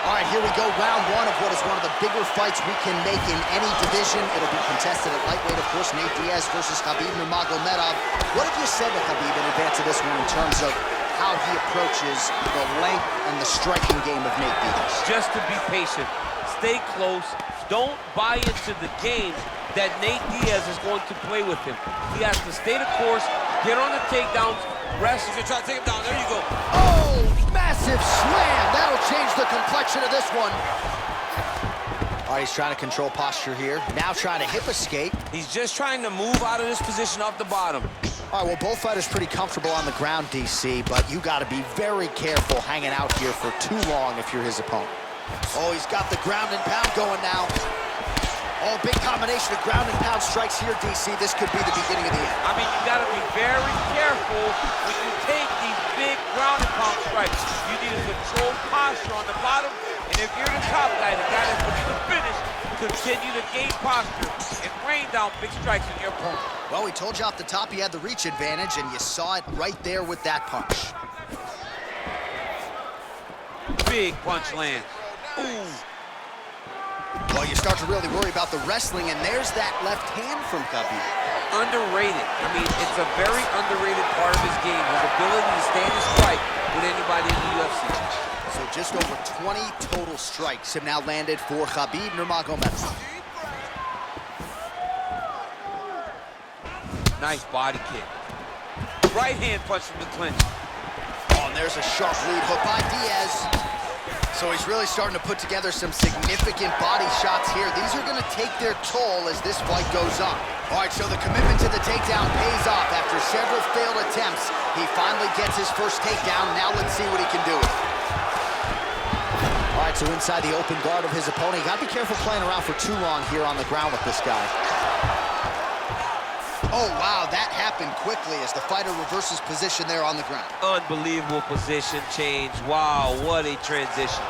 All right, here we go, round one of what is one of the bigger fights we can make in any division. It'll be contested at lightweight, of course, Nate Diaz versus Khabib Nurmagomedov. What have you said to Khabib in advance of this one in terms of how he approaches the length and the striking game of Nate Diaz? Just to be patient, stay close, don't buy into the game that Nate Diaz is going to play with him. He has to stay the course, get on the takedowns, rest. He's gonna try to take him down, there you go. Oh, massive slam! That'll change the complexion of this one. All right, he's trying to control posture here. Now trying to hip escape. He's just trying to move out of this position off the bottom. All right, well, both fighters pretty comfortable on the ground, DC, but you got to be very careful hanging out here for too long if you're his opponent. Oh, he's got the ground and pound going now. Oh, big combination of ground and pound strikes here, DC. This could be the beginning of the end. I mean, you got to be very careful when you take these big ground and pound strikes. You need to control posture on the bottom, and if you're the top guy, the guy that's going to finish, continue to gain posture and rain down big strikes on your opponent. Well, we told you off the top he had the reach advantage, and you saw it right there with that punch. Big punch lands. Ooh. Well, you start to really worry about the wrestling, and there's that left hand from Khabib. Underrated. I mean, it's a very underrated part of his game, his ability to stand and strike with anybody in the UFC. So just over 20 total strikes have now landed for Khabib Nurmagomedov. Nice body kick. Right hand punch from the clinch. Oh, and there's a sharp lead hook by Diaz. So he's really starting to put together some significant body shots here. These are going to take their toll as this fight goes on. All right, so the commitment to the takedown pays off. After several failed attempts, he finally gets his first takedown. Now let's see what he can do with it. All right, so inside the open guard of his opponent. You got to be careful playing around for too long here on the ground with this guy. Oh, wow, that happened quickly as the fighter reverses position there on the ground. Unbelievable position change. Wow, what a transition.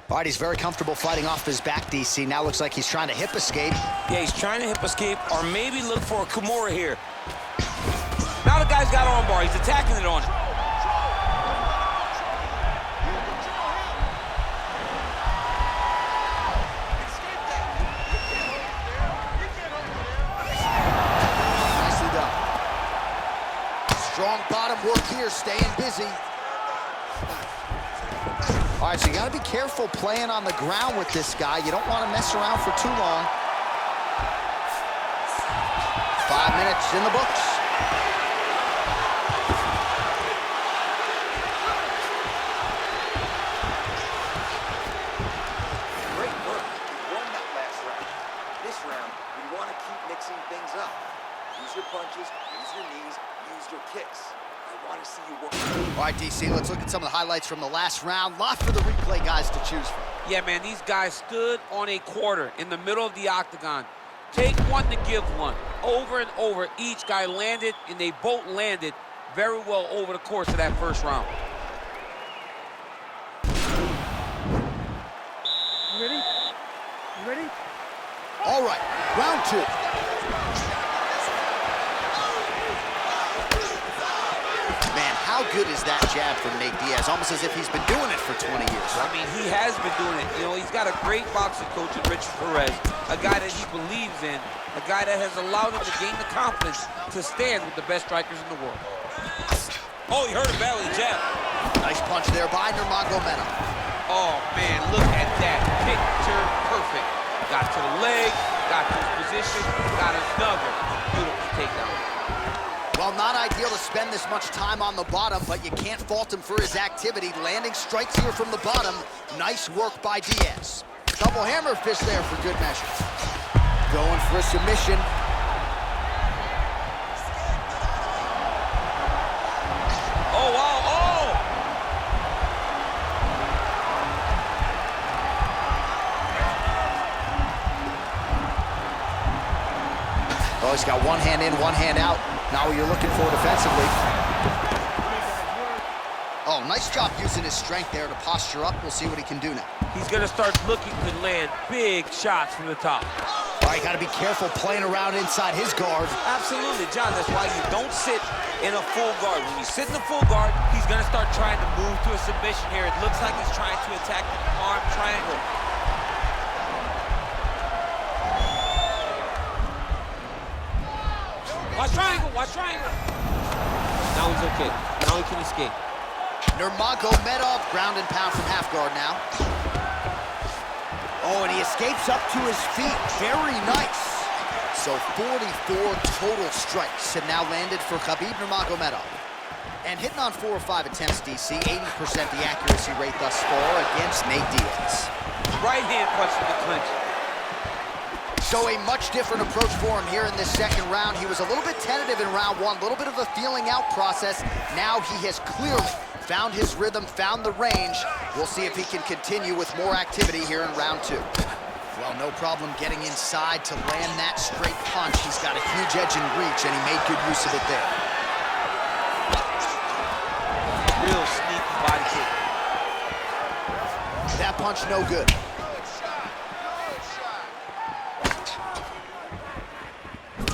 All right, he's very comfortable fighting off his back, DC. Now looks like he's trying to hip escape. Yeah, he's trying to hip escape or maybe look for a Kimura here. Now the guy's got armbar. He's attacking it on him. Strong bottom work here, staying busy. All right, so you got to be careful playing on the ground with this guy. You don't want to mess around for too long. 5 minutes in the books. Great work. You won that last round. This round, we want to keep mixing things up. Use your punches, use your knees, use your kicks. I want to see you work. All right, DC, let's look at some of the highlights from the last round. Lot for the replay guys to choose from. Yeah, man, these guys stood on a quarter in the middle of the octagon. Take one to give one. Over and over, each guy landed, and they both landed very well over the course of that first round. You ready? You ready? All right, round two. Man, how good is that jab from Nate Diaz? Almost as if he's been doing it for 20 years, right? I mean, he has been doing it. You know, he's got a great boxing coach in Richard Perez, a guy that he believes in, a guy that has allowed him to gain the confidence to stand with the best strikers in the world. Oh, he heard a belly jab. Nice punch there by Nurmagomedov. Oh, man, look at that. Picture perfect. Got to the leg, got to his position, got another beautiful takedown. Well, not ideal to spend this much time on the bottom, but you can't fault him for his activity. Landing strikes here from the bottom. Nice work by Diaz. Double hammer fist there for good measure. Going for a submission. Oh, wow, oh! Oh, he's got one hand in, one hand out. Now what you're looking for defensively. Oh, nice job using his strength there to posture up. We'll see what he can do now. He's gonna start looking to land big shots from the top. All right, gotta be careful playing around inside his guard. Absolutely, John. That's why you don't sit in a full guard. When you sit in a full guard, he's gonna start trying to move to a submission here. It looks like he's trying to attack the arm triangle. Watch triangle, watch triangle. Now he's okay. Now he can escape. Nurmagomedov, ground and pound from half guard now. Oh, and he escapes up to his feet. Very nice. So 44 total strikes have now landed for Khabib Nurmagomedov. And hitting on 4 or 5 attempts, DC, 80% the accuracy rate thus far against Nate Diaz. Right hand punch in the clinch. So a much different approach for him here in this second round. He was a little bit tentative in round one, a little bit of a feeling out process. Now he has clearly found his rhythm, found the range. We'll see if he can continue with more activity here in round two. Well, no problem getting inside to land that straight punch. He's got a huge edge and reach, and he made good use of it there. Real sneaky body kick. That punch no good.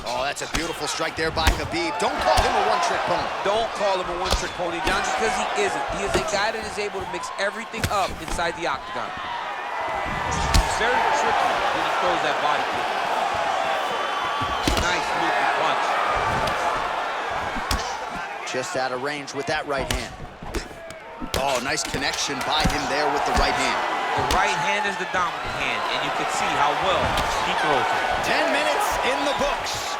Oh, that's a beautiful strike there by Khabib. Don't call him a one-trick pony. Don't call him a one-trick pony, John, because he isn't. He is a guy that is able to mix everything up inside the octagon. He's very tricky when he throws that body kick. Nice loopy punch. Just out of range with that right hand. Oh, nice connection by him there with the right hand. The right hand is the dominant hand, and you can see how well he throws it. 10 minutes in the books.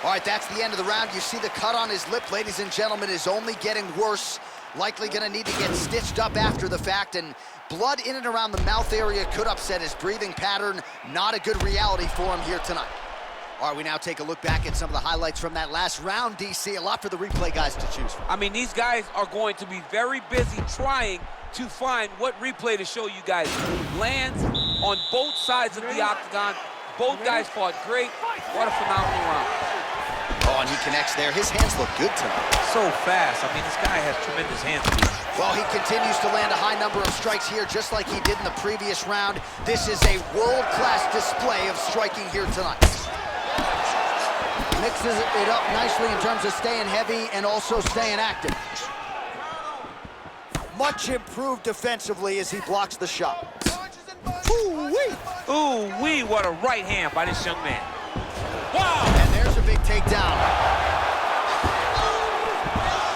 All right, that's the end of the round. You see the cut on his lip, ladies and gentlemen, is only getting worse. Likely gonna need to get stitched up after the fact, and blood in and around the mouth area could upset his breathing pattern. Not a good reality for him here tonight. All right, we now take a look back at some of the highlights from that last round, DC. A lot for the replay guys to choose from. I mean, these guys are going to be very busy trying to find what replay to show you guys. Lands on both sides of the octagon. Both guys fought great. What a phenomenal round. Oh, and he connects there. His hands look good tonight. So fast. I mean, this guy has tremendous hand speed. Well, he continues to land a high number of strikes here, just like he did in the previous round. This is a world-class display of striking here tonight. Mixes it up nicely in terms of staying heavy and also staying active. Much improved defensively as he blocks the shot. Ooh-wee! Ooh-wee, what a right hand by this young man. Wow! And there's a big takedown.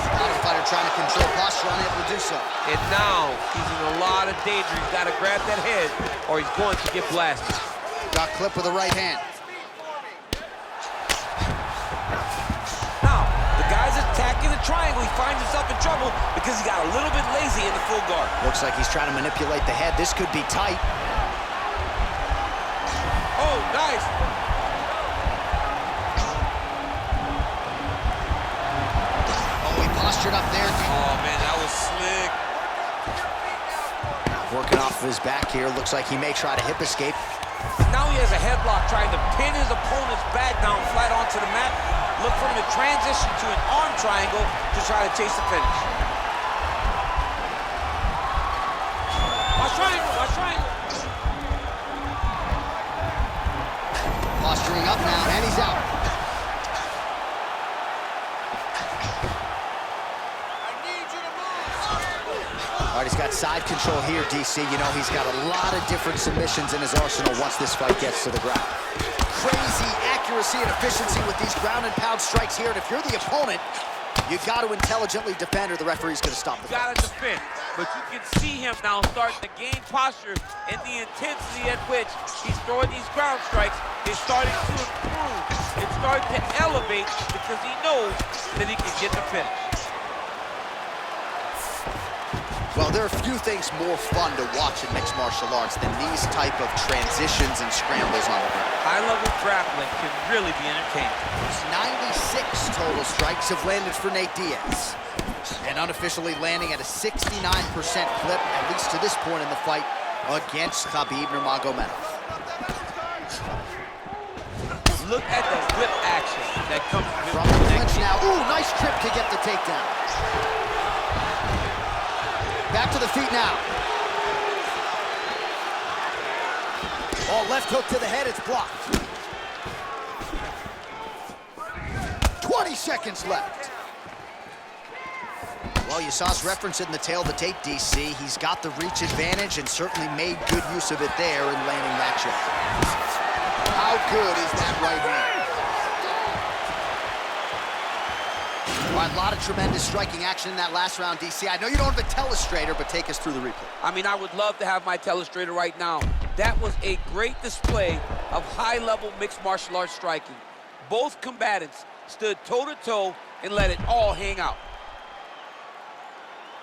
Another fighter trying to control posture, unable to do so. And now he's in a lot of danger. He's got to grab that head or he's going to get blasted. Got clipped with the right hand. Now, the guy's attacking the triangle. He finds himself in trouble because he got a little bit lazy in the full guard. Looks like he's trying to manipulate the head. This could be tight. Oh, nice. Postured up there. Oh, man, that was slick. Working off of his back here. Looks like he may try to hip escape. Now he has a headlock trying to pin his opponent's back down flat onto the mat. Look for him to transition to an arm triangle to try to chase the finish. Watch triangle, watch triangle. Posturing up now, and he's out. All right, he's got side control here, DC. You know, he's got a lot of different submissions in his arsenal once this fight gets to the ground. Crazy accuracy and efficiency with these ground and pound strikes here. And if you're the opponent, you got to intelligently defend or the referee's going to stop the fight. You got to defend. But you can see him now starting to gain posture, and the intensity at which he's throwing these ground strikes is starting to improve. It's starting to elevate because he knows that he can get the finish. Well, there are a few things more fun to watch in mixed martial arts than these type of transitions and scrambles on the ground. High-level grappling can really be entertaining. 96 total strikes have landed for Nate Diaz. And unofficially landing at a 69% clip, at least to this point in the fight, against Khabib Nurmagomedov. Look at the whip action that comes from the clinch now. Ooh, nice trip to get the takedown. Back to the feet now. Oh, left hook to the head, it's blocked. 20 seconds left. Well, you saw us reference it in the tail of the tape, DC. He's got the reach advantage and certainly made good use of it there in landing that shot. How good is that right hand? All right, a lot of tremendous striking action in that last round, DC. I know you don't have a telestrator, but take us through the replay. I mean, I would love to have my telestrator right now. That was a great display of high-level mixed martial arts striking. Both combatants stood toe-to-toe and let it all hang out.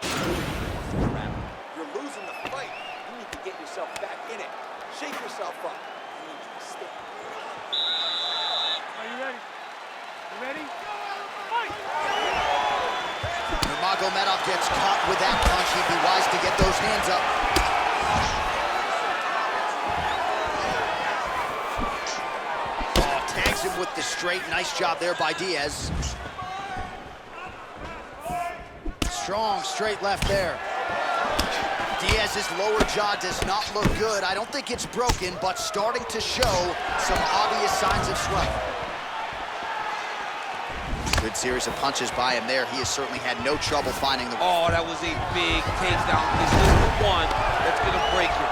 You're losing the fight. You need to get yourself back in it. Shake yourself up. You need to stay. Are you ready? You ready? Fight! Nurmagomedov gets caught with that punch. He'd be wise to get those hands up. Oh, tags him with the straight. Nice job there by Diaz. Strong straight left there. Diaz's lower jaw does not look good. I don't think it's broken, but starting to show some obvious signs of swelling. Good series of punches by him there. He has certainly had no trouble finding the... Oh, that was a big takedown. Is this the one that's going to break it?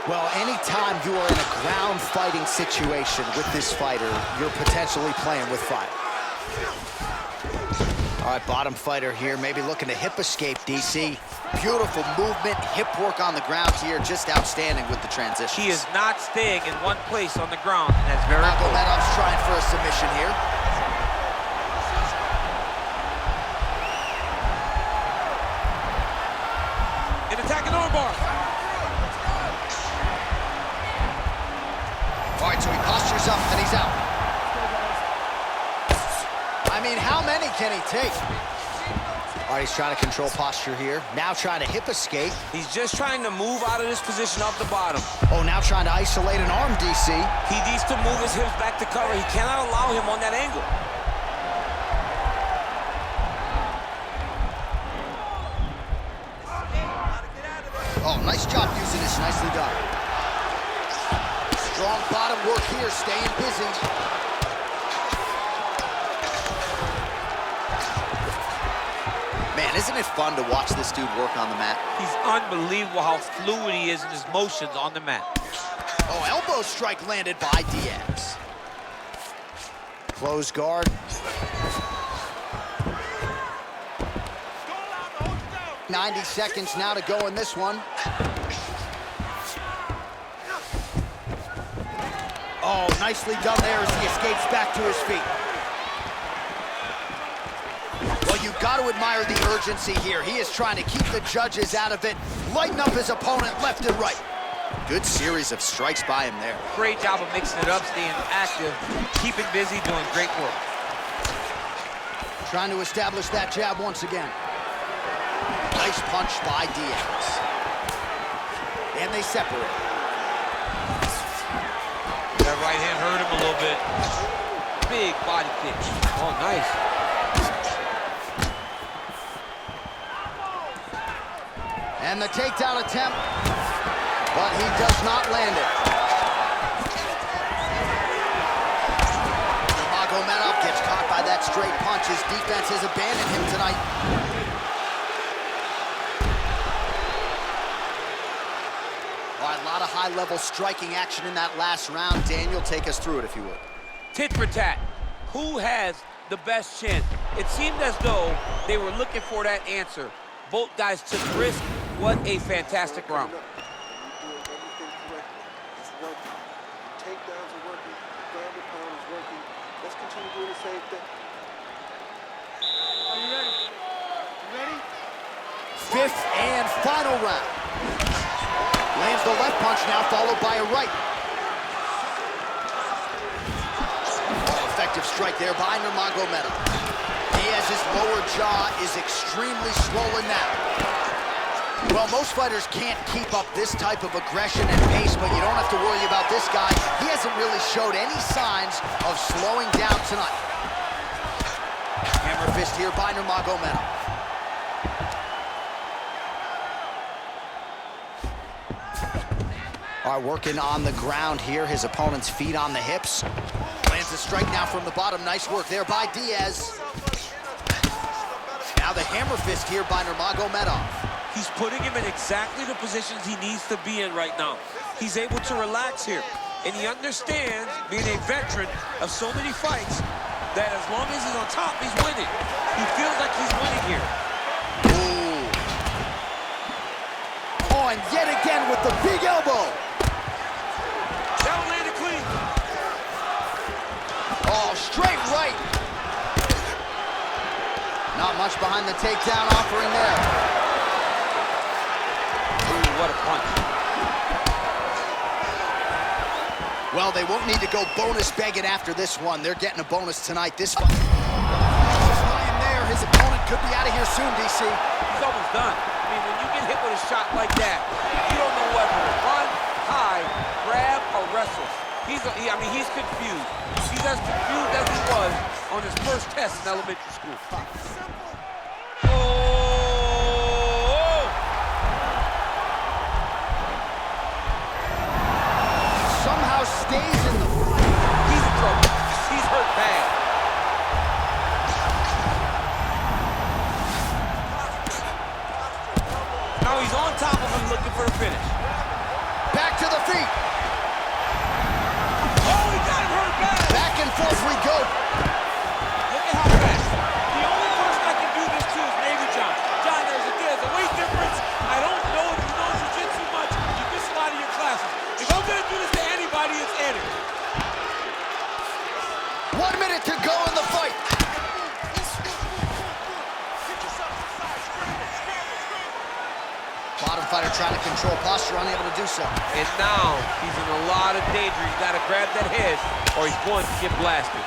Well, anytime you are in a ground fighting situation with this fighter, you're potentially playing with fire. All right, bottom fighter here, maybe looking to hip escape, DC. Beautiful movement, hip work on the ground here, just outstanding with the transition. He is not staying in one place on the ground, and that's very important. Nurmagomedov's trying for a submission here. An attacking armbar. All right, so he postures up and he's out. I mean, how many can he take? All right, he's trying to control posture here. Now trying to hip escape. He's just trying to move out of this position off the bottom. Oh, now trying to isolate an arm, DC. He needs to move his hips back to cover. He cannot allow him on that angle. Oh, nice job using this. Nicely done. Strong bottom work here, staying busy. Man, isn't it fun to watch this dude work on the mat? He's unbelievable how fluid he is in his motions on the mat. Oh, elbow strike landed by Diaz. Close guard. "90 seconds now to go in this one. Oh, nicely done there as he escapes back to his feet. Well, you've got to admire the urgency here. He is trying to keep the judges out of it, lighten up his opponent left and right. Good series of strikes by him there. Great job of mixing it up, staying active, keeping busy, doing great work. Trying to establish that jab once again. Nice punch by Diaz. And they separate. That right hand hurt him a little bit. Big body kick. Oh, nice. And the takedown attempt, but he does not land it. Nurmagomedov gets caught by that straight punch. His defense has abandoned him tonight. All right, a lot of high-level striking action in that last round. Daniel, take us through it, if you would. Tit for tat. Who has the best chin? It seemed as though they were looking for that answer. Both guys took risk. What a fantastic round. You're doing everything correctly. It's working. Takedowns are working. Ground and pound is working. Let's continue doing the same thing. Are you ready? You ready? Fifth and final round. Lands the left punch now, followed by a right. Oh, effective strike there by Nurmagomedov. Diaz's lower jaw is extremely swollen now. Well, most fighters can't keep up this type of aggression and pace, but you don't have to worry about this guy. He hasn't really showed any signs of slowing down tonight. Hammer fist here by Nurmagomedov. start working on the ground here. His opponent's feet on the hips. Lands a strike now from the bottom. Nice work there by Diaz. Now the hammer fist here by Nurmagomedov. He's putting him in exactly the positions he needs to be in right now. He's able to relax here. And he understands, being a veteran of so many fights, that as long as he's on top, he's winning. He feels like he's winning here. Ooh. Oh, and yet again with the big elbow. That one landed clean. Oh, straight right. Not much behind the takedown offering there. Ooh, what a punch. Well, they won't need to go bonus begging after this one. They're getting a bonus tonight. This fight. Ryan there. His opponent could be out of here soon, DC. He's almost done. I mean, when you get hit with a shot like that, you don't know whether to run, hide, grab, or wrestle. He's confused. He's as confused as he was on his first test in elementary school. Somehow stays in the... He's in trouble. He's hurt bad. Now he's on top of him looking for the finish. Back to the feet. Oh, he got him hurt bad. Back and forth we go. Look at how fast. The only person I can do this to is maybe John. John, there's a weight difference. I don't know if you know jiu-jitsu much. You miss a lot of your classes. If I'm gonna do this to anybody, it's Eddie. 1 minute to go in the fight. Bottom fighter trying to control posture, unable to do so. And now he's in a lot of danger. He's got to grab that head or he's going to get blasted.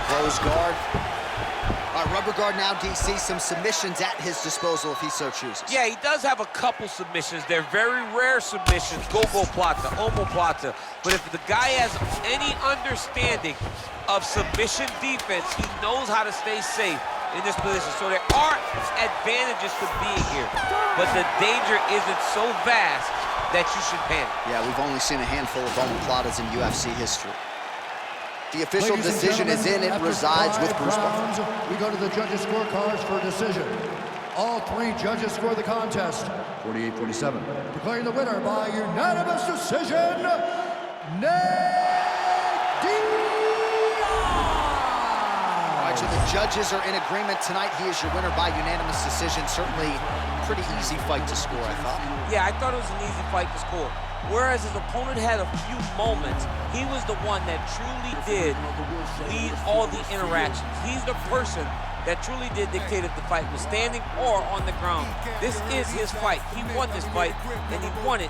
Close guard. All right, rubber guard now, DC. Some submissions at his disposal if he so chooses. Yeah, he does have a couple submissions. They're very rare submissions. Go-go plata, omoplata. But if the guy has any understanding of submission defense, he knows how to stay safe in this position. So there are advantages to being here, but the danger isn't so vast that you should panic. Yeah, we've only seen a handful of omoplatas in UFC history. The official decision is in. It resides with Bruce Buffer. We go to the judges' scorecards for a decision. All three judges score the contest 48-47. Declaring the winner by unanimous decision, Neit Diaz. All right, so the judges are in agreement tonight. He is your winner by unanimous decision. Certainly pretty easy fight to score, I thought. Yeah, I thought it was an easy fight to score. Whereas his opponent had a few moments, he was the one that truly did lead all the interactions. He's the person that truly did dictate if the fight was standing or on the ground. This is his fight. He won this fight, and he won it